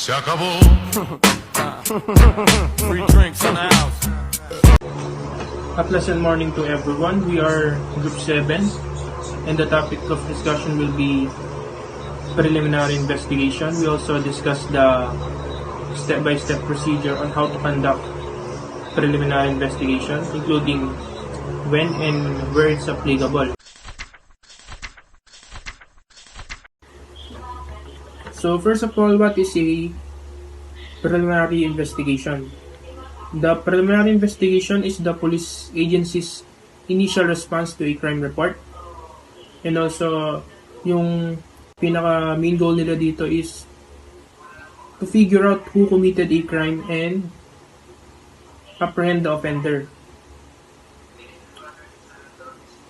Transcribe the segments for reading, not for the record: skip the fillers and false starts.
Se acabó. Free drinks in the house. A pleasant morning to everyone. We are Group 7 and the topic of discussion will be preliminary investigation. We also discuss the step-by-step procedure on how to conduct preliminary investigation, including when and where it's applicable. So first of all, what is a preliminary investigation? The preliminary investigation is the police agency's initial response to a crime report. And also, yung pinaka main goal nila dito is to figure out who committed a crime and apprehend the offender.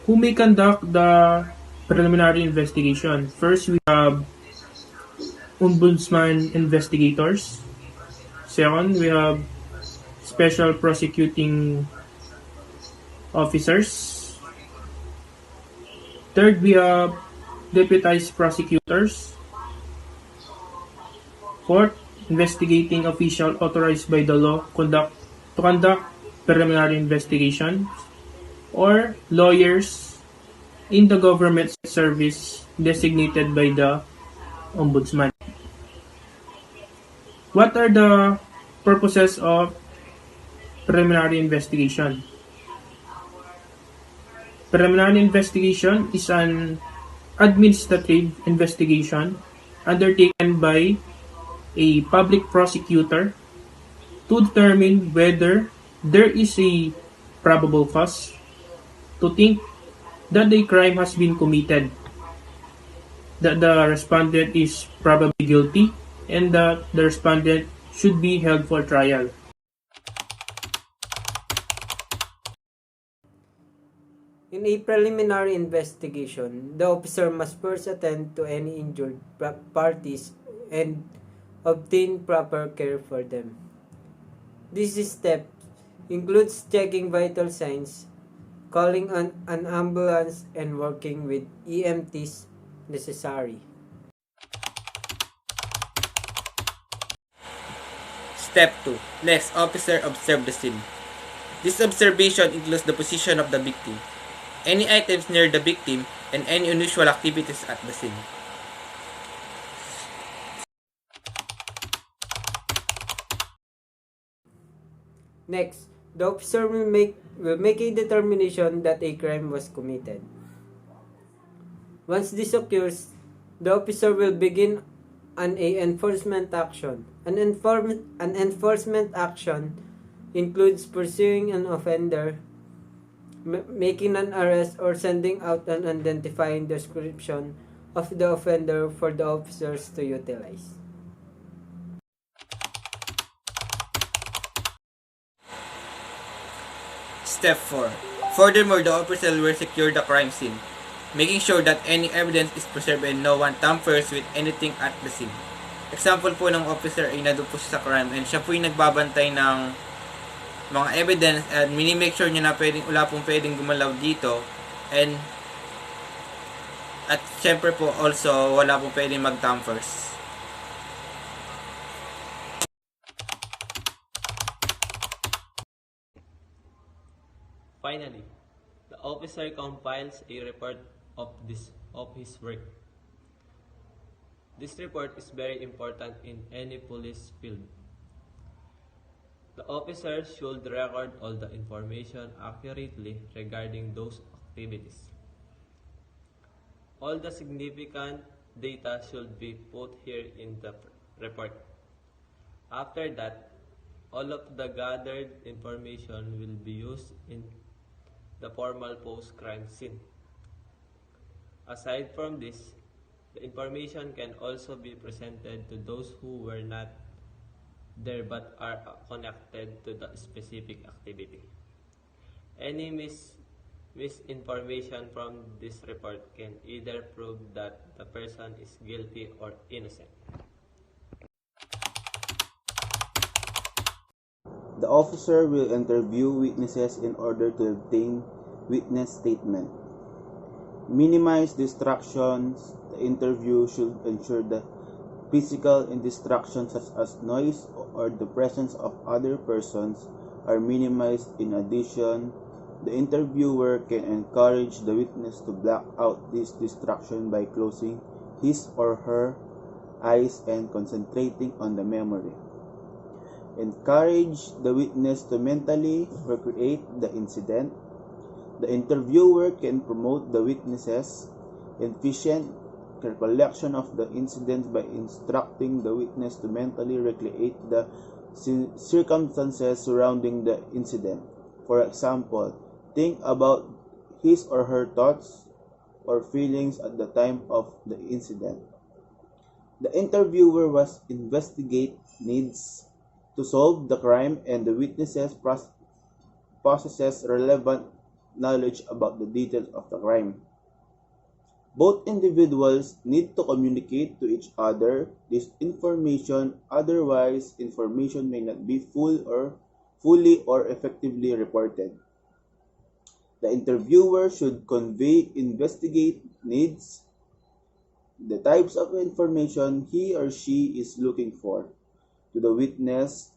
Who may conduct the preliminary investigation? First, we have ombudsman investigators. Second, we have special prosecuting officers. Third, we have deputized prosecutors. Fourth, investigating official authorized by the law to conduct preliminary investigations, or lawyers in the government service designated by the ombudsman. What are the purposes of preliminary investigation? Preliminary investigation is an administrative investigation undertaken by a public prosecutor to determine whether there is a probable cause to think that a crime has been committed, that the respondent is probably guilty, and that the respondent should be held for trial. In a preliminary investigation, the officer must first attend to any injured parties and obtain proper care for them. This step includes checking vital signs, calling an ambulance, and working with EMTs necessary. Step 2. Next, officer observe the scene. This observation includes the position of the victim, any items near the victim, and any unusual activities at the scene. Next, the officer will make a determination that a crime was committed. Once this occurs, the officer will begin an enforcement action. An enforcement action includes pursuing an offender, making an arrest, or sending out an identifying description of the offender for the officers to utilize. Step 4. Furthermore, the officer will secure the crime scene, making sure that any evidence is preserved and no one tampers with anything at the scene. Example po ng officer ay nandun po siya sa crime and siya po yung nagbabantay ng mga evidence and mini-make sure niya na wala pong pwedeng gumalaw dito, and at syempre po also wala pong pwedeng mag-tampers. Finally, the officer compiles a report of his work. This report is very important in any police field. The officer should record all the information accurately regarding those activities. All the significant data should be put here in the report. After that, all of the gathered information will be used in the formal post-crime scene. Aside from this, the information can also be presented to those who were not there but are connected to the specific activity. Any misinformation from this report can either prove that the person is guilty or innocent. The officer will interview witnesses in order to obtain witness statement. Minimize distractions. The interview should ensure the physical distractions such as noise or the presence of other persons are minimized. In addition, the interviewer can encourage the witness to block out this distraction by closing his or her eyes and concentrating on the memory. Encourage the witness to mentally recreate the incident. The interviewer can promote the witness's efficient recollection of the incident by instructing the witness to mentally recreate the circumstances surrounding the incident. For example, think about his or her thoughts or feelings at the time of the incident. The interviewer must investigate needs to solve the crime, and the witnesses possesses relevant knowledge about the details of the crime. Both individuals need to communicate to each other this information, otherwise information may not be fully or effectively reported. The interviewer should convey investigate needs, the types of information he or she is looking for, to the witness.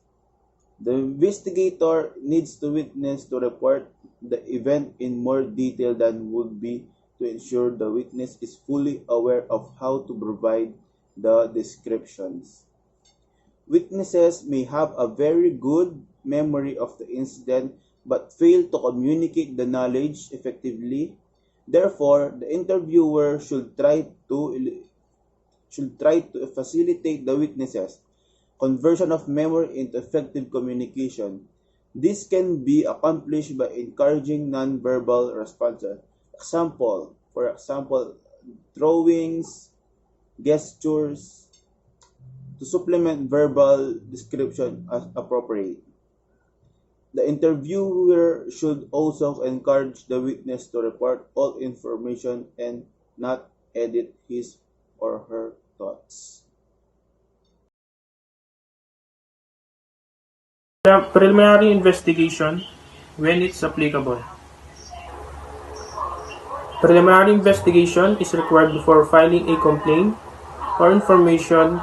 The investigator needs the witness to report the event in more detail than would be to ensure the witness is fully aware of how to provide the descriptions. Witnesses may have a very good memory of the incident but fail to communicate the knowledge effectively. Therefore, the interviewer should try to facilitate the witnesses' conversion of memory into effective communication. This can be accomplished by encouraging non-verbal responses. For example, drawings, gestures, to supplement verbal description as appropriate. The interviewer should also encourage the witness to report all information and not edit his or her thoughts. Preliminary investigation when it's applicable. Preliminary investigation is required before filing a complaint or information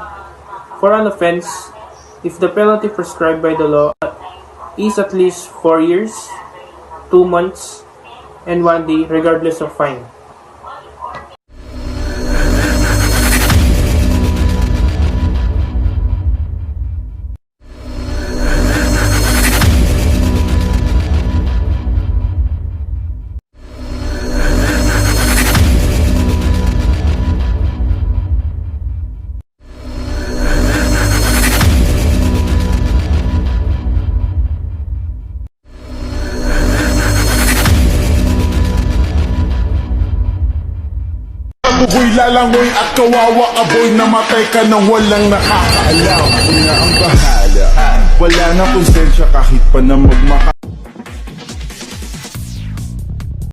for an offense if the penalty prescribed by the law is at least 4 years, 2 months, and 1 day regardless of fine. Bugoy lalangoy at kawawa aboy, namatay ka nang walang nakakaalam. Ako na ang bahala, wala na konsensya kahit pa na magmaka.